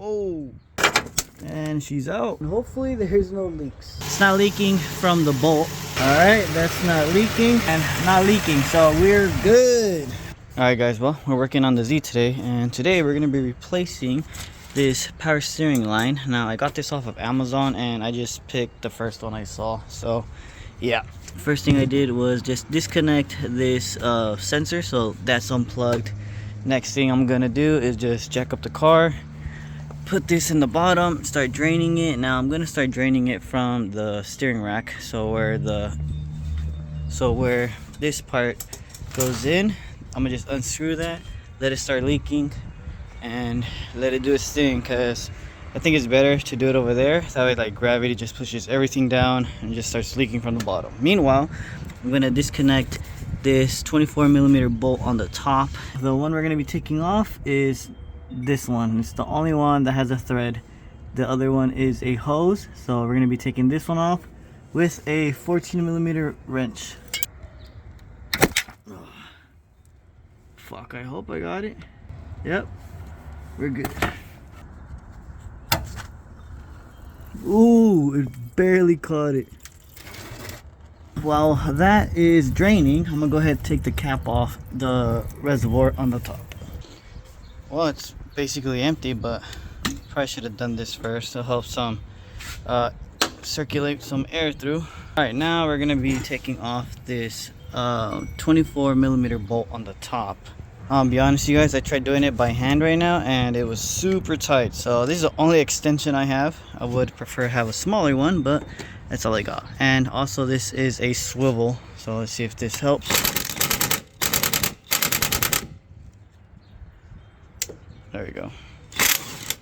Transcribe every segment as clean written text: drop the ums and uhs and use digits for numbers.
Oh, and she's out. Hopefully there's no leaks. It's not leaking from the bolt. All right, that's not leaking and not leaking, so we're good. All right guys, well, we're working on the Z today, and today we're gonna be replacing this power steering line. Now I got this off of Amazon and I just picked the first one I saw. So yeah, first thing I did was just disconnect this sensor, so that's unplugged. Next thing I'm gonna do is just jack up the car, put this in the bottom, start draining it. Now I'm gonna start draining it from the steering rack, so where this part goes in, I'm gonna just unscrew that, let it start leaking, and let it do its thing, because I think it's better to do it over there. That way, like, gravity just pushes everything down and just starts leaking from the bottom. Meanwhile, I'm gonna disconnect this 24mm bolt on the top. The one we're gonna be taking off is this one. It's the only one that has a thread. The other one is a hose, so we're gonna be taking this one off with a 14mm wrench. Oh, fuck, I hope I got it. Yep, we're good. Ooh, it barely caught it. While that is draining, I'm gonna go ahead and take the cap off the reservoir on the top. Well, it's basically empty, but probably should have done this first to help some circulate some air through. All right, now we're gonna be taking off this 24mm bolt on the top. I'll be honest with you guys, I tried doing it by hand right now and it was super tight. So this is the only extension I have. I would prefer to have a smaller one, but that's all I got. And also this is a swivel, so let's see if this helps. There we go.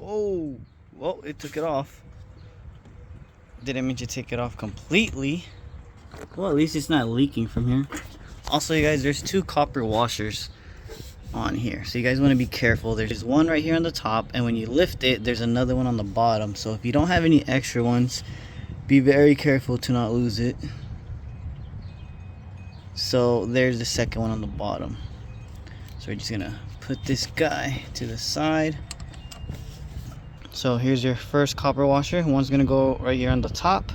Oh, well, it took it off. Didn't mean to take it off completely. Well, at least it's not leaking from here. Also, you guys, there's two copper washers on here, so you guys want to be careful. There's one right here on the top, and when you lift it, there's another one on the bottom. So if you don't have any extra ones, be very careful to not lose it. So there's the second one on the bottom. So we're just gonna put this guy to the side. So here's your first copper washer. One's gonna go right here on the top,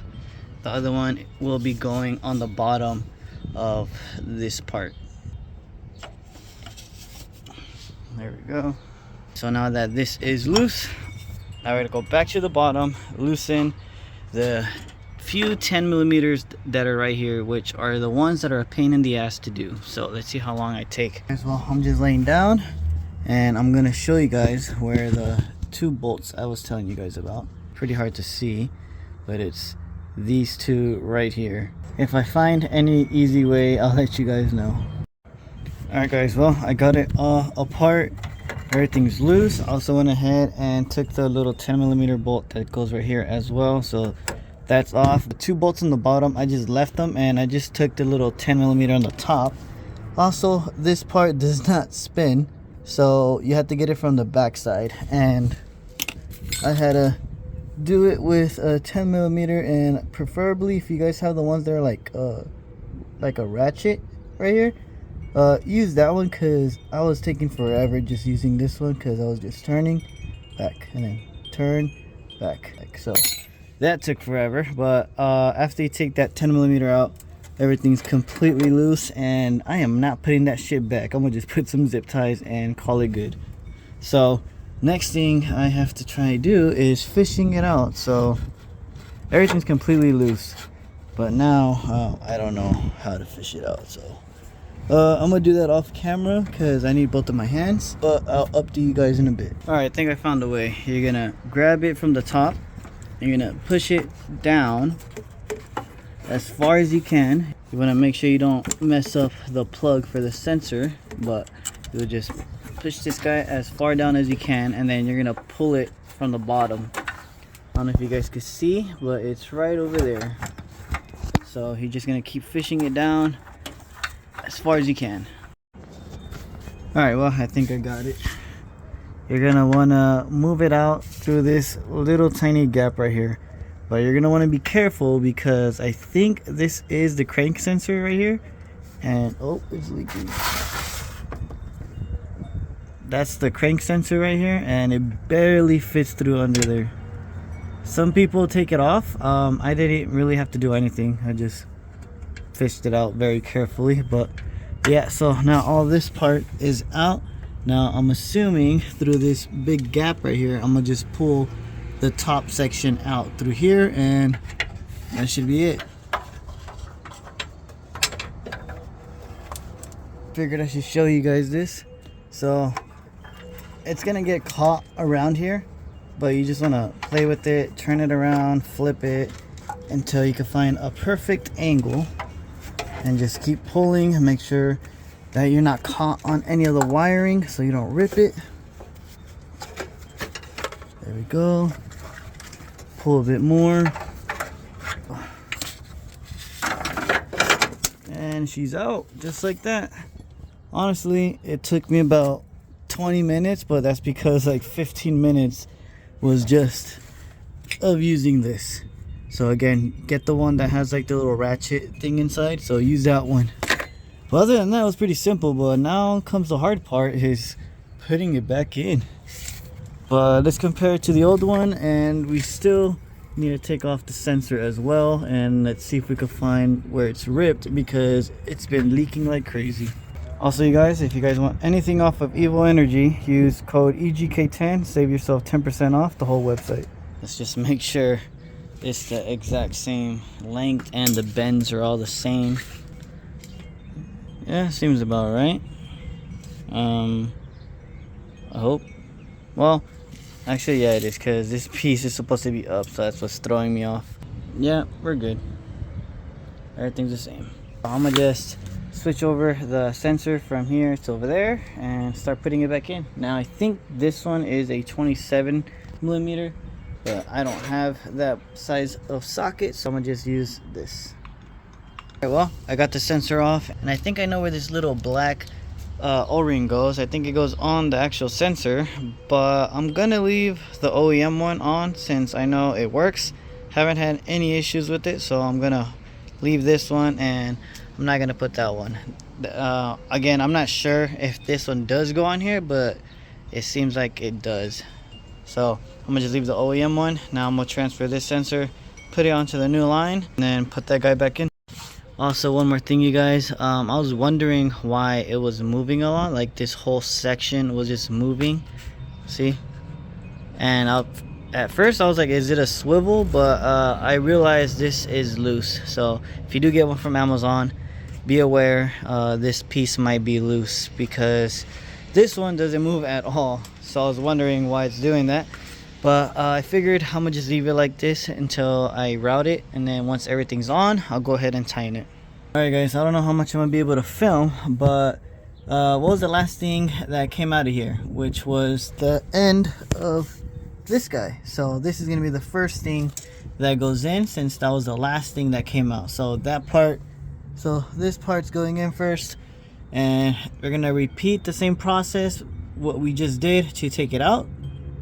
the other one will be going on the bottom of this part. There we go. So now that this is loose, now we're gonna go back to the bottom, loosen the few 10mm that are right here, which are the ones that are a pain in the ass to do. So let's see how long I take. As well, I'm just laying down and I'm gonna show you guys where the two bolts I was telling you guys about. Pretty hard to see, but it's these two right here. If I find any easy way, I'll let you guys know. Alright guys, well, I got it all apart. Everything's loose. I also went ahead and took the little 10mm bolt that goes right here as well, so that's off. The two bolts on the bottom, I just left them, and I just took the little 10mm on the top. Also, this part does not spin, so you have to get it from the back side, and I had to do it with a 10mm, and preferably if you guys have the ones that are like a ratchet right here, use that one, because I was taking forever just using this one, because I was just turning back and then turn back, like so. That took forever, but after you take that 10mm out, everything's completely loose, and I am not putting that shit back. I'm gonna just put some zip ties and call it good. So next thing I have to try to do is fishing it out. So everything's completely loose, but now I don't know how to fish it out. So I'm gonna do that off camera because I need both of my hands, but I'll update you guys in a bit. All right, I think I found a way. You're gonna grab it from the top, and you're gonna push it down as far as you can. You want to make sure you don't mess up the plug for the sensor, but you'll just push this guy as far down as you can, and then you're gonna pull it from the bottom. I don't know if you guys can see, but it's right over there. So you're just gonna keep fishing it down as far as you can. All right, well, I think I got it. You're gonna want to move it out through this little tiny gap right here, but you're gonna want to be careful because I think this is the crank sensor right here, and oh, it's leaking. That's the crank sensor right here, and it barely fits through under there. Some people take it off. I didn't really have to do anything. I just fished it out very carefully. But yeah, so now all this part is out. Now I'm assuming through this big gap right here, I'm gonna just pull the top section out through here, and that should be it. Figured I should show you guys this. So it's gonna get caught around here, but you just want to play with it, turn it around, flip it until you can find a perfect angle, and just keep pulling and make sure that you're not caught on any of the wiring so you don't rip it. There we go. Pull a bit more, and she's out just like that. Honestly, it took me about 20 minutes, but that's because like 15 minutes was just of using this. So again, get the one that has like the little ratchet thing inside, so use that one. But other than that, it was pretty simple. But now comes the hard part, is putting it back in. But let's compare it to the old one, and we still need to take off the sensor as well, and let's see if we can find where it's ripped, because it's been leaking like crazy. Also, you guys, if you guys want anything off of Evo Energy, use code EGK10, save yourself 10% off the whole website. Let's just make sure it's the exact same length and the bends are all the same. Yeah, seems about right. I hope. Well, actually, yeah, it is, because this piece is supposed to be up, so that's what's throwing me off. Yeah, we're good. Everything's the same. I'm gonna just switch over the sensor from here to over there and start putting it back in. Now I think this one is a 27mm, but I don't have that size of socket, so I'm gonna just use this. Okay, well, I got the sensor off, and I think I know where this little black O-ring goes. I think it goes on the actual sensor, but I'm gonna leave the OEM one on since I know it works. Haven't had any issues with it, so I'm gonna leave this one, and I'm not gonna put that one. Again, I'm not sure if this one does go on here, but it seems like it does. So I'm gonna just leave the OEM one. Now I'm gonna transfer this sensor, put it onto the new line, and then put that guy back in. Also, one more thing, you guys, I was wondering why it was moving a lot. Like this whole section was just moving, see? And at first I was like, is it a swivel? But I realized this is loose. So if you do get one from Amazon, be aware this piece might be loose, because this one doesn't move at all. So I was wondering why it's doing that. But I figured I'm gonna just leave it like this until I route it, and then once everything's on, I'll go ahead and tighten it. Alright guys, I don't know how much I'm gonna be able to film, but what was the last thing that came out of here? Which was the end of this guy. So this is gonna be the first thing that goes in, since that was the last thing that came out. So that part, so this part's going in first, and we're gonna repeat the same process what we just did to take it out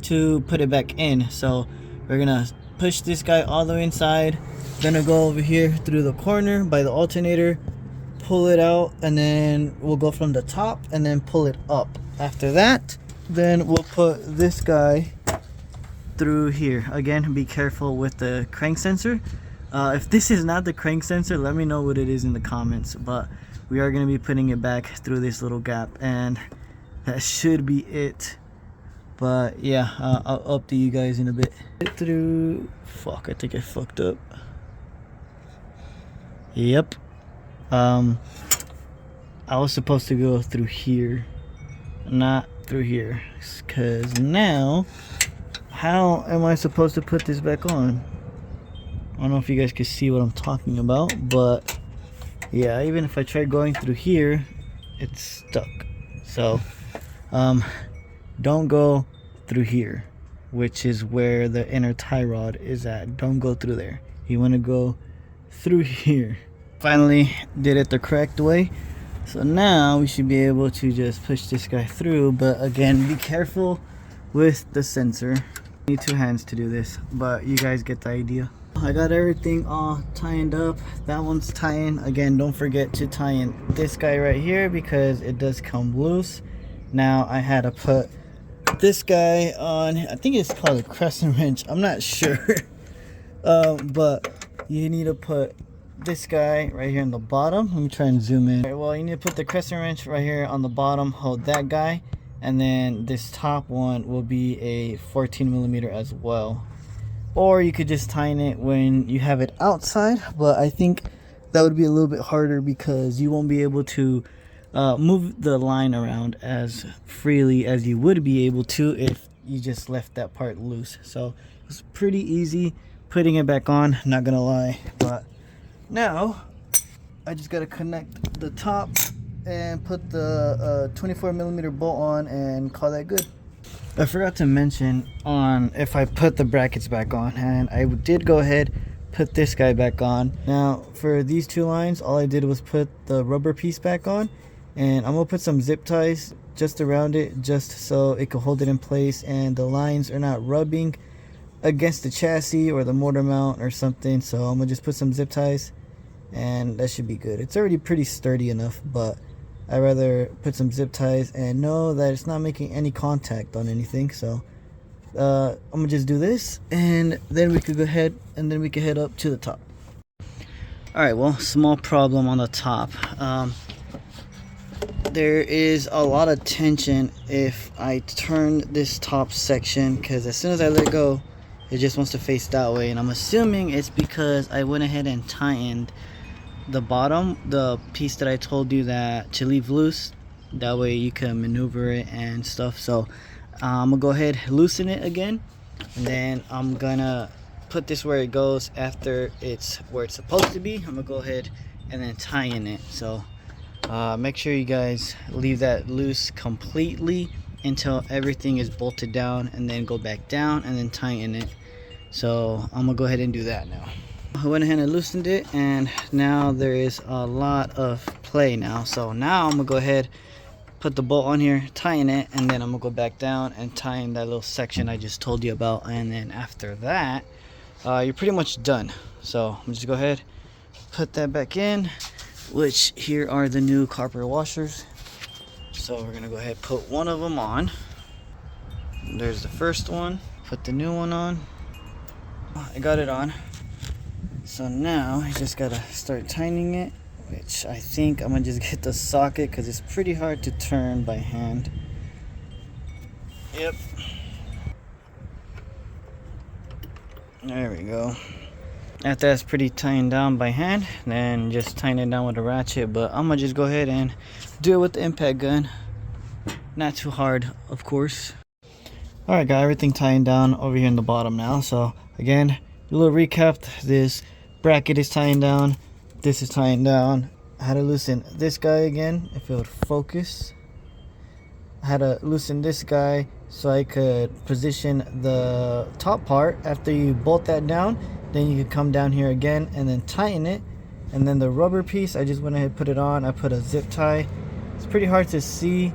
to put it back in. So we're gonna push this guy all the way inside, gonna go over here through the corner by the alternator, pull it out, and then we'll go from the top and then pull it up. After that, then we'll put this guy through here. Again, be careful with the crank sensor. If this is not the crank sensor, let me know what it is in the comments, but we are going to be putting it back through this little gap, and that should be it. But yeah, I'll update you guys in a bit. Through, fuck, I think I fucked up. Yep. I was supposed to go through here, not through here, because now how am I supposed to put this back on? I don't know if you guys can see what I'm talking about, but yeah, even if I try going through here, it's stuck. So don't go through here, which is where the inner tie rod is at. Don't go through there. You want to go through here. Finally did it the correct way, so now we should be able to just push this guy through. But again, be careful with the sensor. Need two hands to do this, but you guys get the idea. I got everything all tightened up. That one's tying. Again, don't forget to tie in this guy right here, because it does come loose. Now I had to put this guy on. I think it's called a crescent wrench. I'm not sure. But you need to put this guy right here on the bottom. Let me try and zoom in. Right, well, you need to put the crescent wrench right here on the bottom. Hold that guy, and then this top one will be a 14 millimeter as well. Or you could just tighten it when you have it outside, but I think that would be a little bit harder because you won't be able to move the line around as freely as you would be able to if you just left that part loose. So it's pretty easy putting it back on, not gonna lie. But now I just gotta connect the top and put the 24 millimeter bolt on and call that good. I forgot to mention on if I put the brackets back on, and I did go ahead put this guy back on. Now for these two lines, all I did was put the rubber piece back on, and I'm gonna put some zip ties just around it just so it can hold it in place and the lines are not rubbing against the chassis or the motor mount or something. So I'm gonna just put some zip ties and that should be good. It's already pretty sturdy enough, but I'd rather put some zip ties and know that it's not making any contact on anything. So I'm gonna just do this, and then we could go ahead and then we can head up to the top. Alright, well, small problem on the top. There is a lot of tension if I turn this top section, because as soon as I let go it just wants to face that way, and I'm assuming it's because I went ahead and tightened the bottom, the piece that I told you that to leave loose, that way you can maneuver it and stuff. So I'm gonna go ahead, loosen it again, and then I'm gonna put this where it goes after it's where it's supposed to be. I'm gonna go ahead and then tighten it. So make sure you guys leave that loose completely until everything is bolted down, and then go back down and then tighten it. So I'm gonna go ahead and do that now. I went ahead and loosened it, and now there is a lot of play now. So now I'm gonna go ahead, put the bolt on here, tighten it, and then I'm gonna go back down and tighten that little section I just told you about. And then after that, you're pretty much done. So I'm just go ahead, put that back in, which here are the new copper washers. So we're gonna go ahead, put one of them on. There's the first one, put the new one on. I got it on. So now I just gotta start tightening it, which I think I'm gonna just get the socket because it's pretty hard to turn by hand. Yep. There we go. After that's pretty tightened down by hand, then just tighten it down with a ratchet. But I'm gonna just go ahead and do it with the impact gun. Not too hard, of course. Alright, got everything tightened down over here in the bottom now. So again, a little recap. This bracket is tightened down, this is tightened down. I had to loosen this guy again if it would focus. I had to loosen this guy so I could position the top part. After you bolt that down, then you could come down here again and then tighten it. And then the rubber piece, I just went ahead and put it on. I put a zip tie. It's pretty hard to see.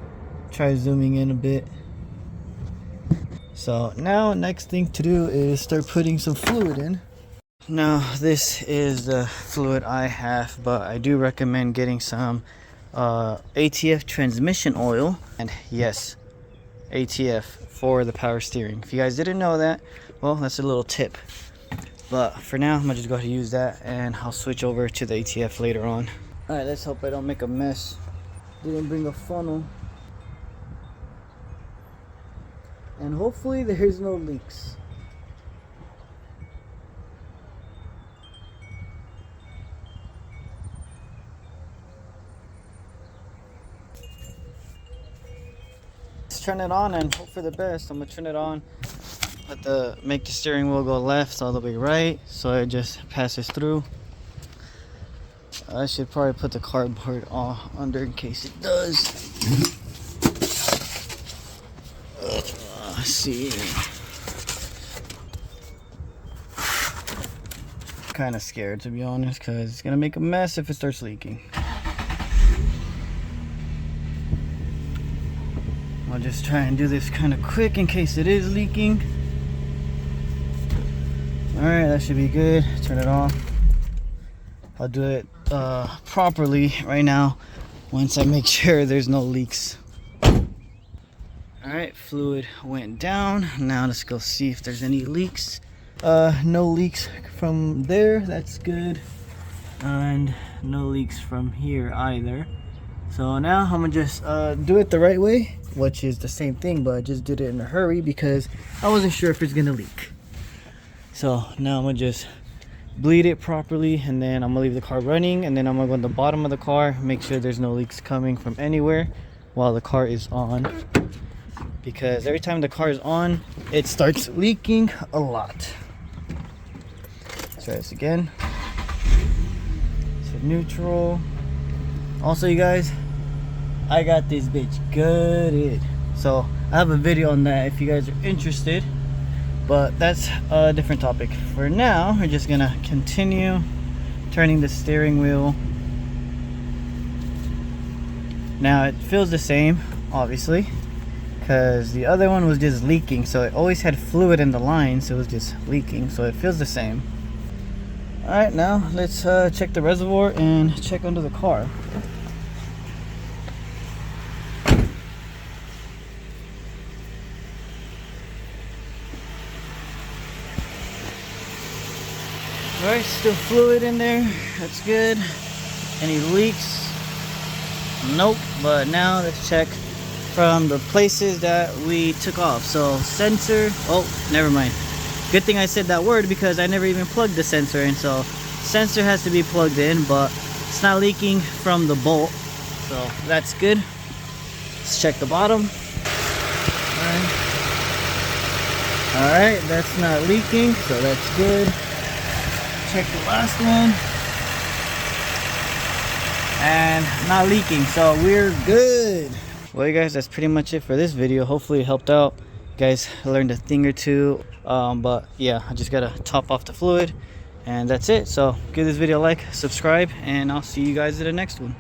Try zooming in a bit. So now next thing to do is start putting some fluid in. Now this is the fluid I have, but I do recommend getting some ATF transmission oil. And yes, ATF for the power steering. If you guys didn't know that, well, that's a little tip. But for now, I'm gonna just go ahead and use that, and I'll switch over to the ATF later on. Alright, let's hope I don't make a mess. Didn't bring a funnel. And hopefully there's no leaks. Let's turn it on and hope for the best. I'm gonna turn it on. Make the steering wheel go left all the way right, so it just passes through. I should probably put the cardboard under in case it does. Let's see. Kind of scared, to be honest, because it's gonna make a mess if it starts leaking. I'll just try and do this kind of quick in case it is leaking. Alright, that should be good. Turn it off. I'll do it properly right now once I make sure there's no leaks. All right, fluid went down. Now let's go see if there's any leaks. No leaks from there, that's good. And no leaks from here either. So now I'm gonna just do it the right way, which is the same thing, but I just did it in a hurry because I wasn't sure if it's gonna leak. So now I'm gonna just bleed it properly, and then I'm gonna leave the car running, and then I'm gonna go in the bottom of the car, make sure there's no leaks coming from anywhere while the car is on, because every time the car is on it starts leaking a lot. Let's try this again. So neutral. Also, you guys, I got this bitch gutted, so I have a video on that if you guys are interested, but that's a different topic. For now, we're just gonna continue turning the steering wheel. Now it feels the same, obviously, because the other one was just leaking, so it always had fluid in the line, so it was just leaking, so it feels the same. All right, now let's check the reservoir and check under the car. All right, still fluid in there, that's good. Any leaks? Nope. But now let's check from the places that we took off. So sensor, oh, never mind. Good thing I said that word because I never even plugged the sensor in. So sensor has to be plugged in, but it's not leaking from the bolt, so that's good. Let's check the bottom. All right, that's not leaking, so that's good. Check the last one, and not leaking, so we're good. Well, you guys, that's pretty much it for this video. Hopefully it helped out. You guys learned a thing or two, but yeah, I just gotta top off the fluid, and that's it. So give this video a like, subscribe, and I'll see you guys in the next one.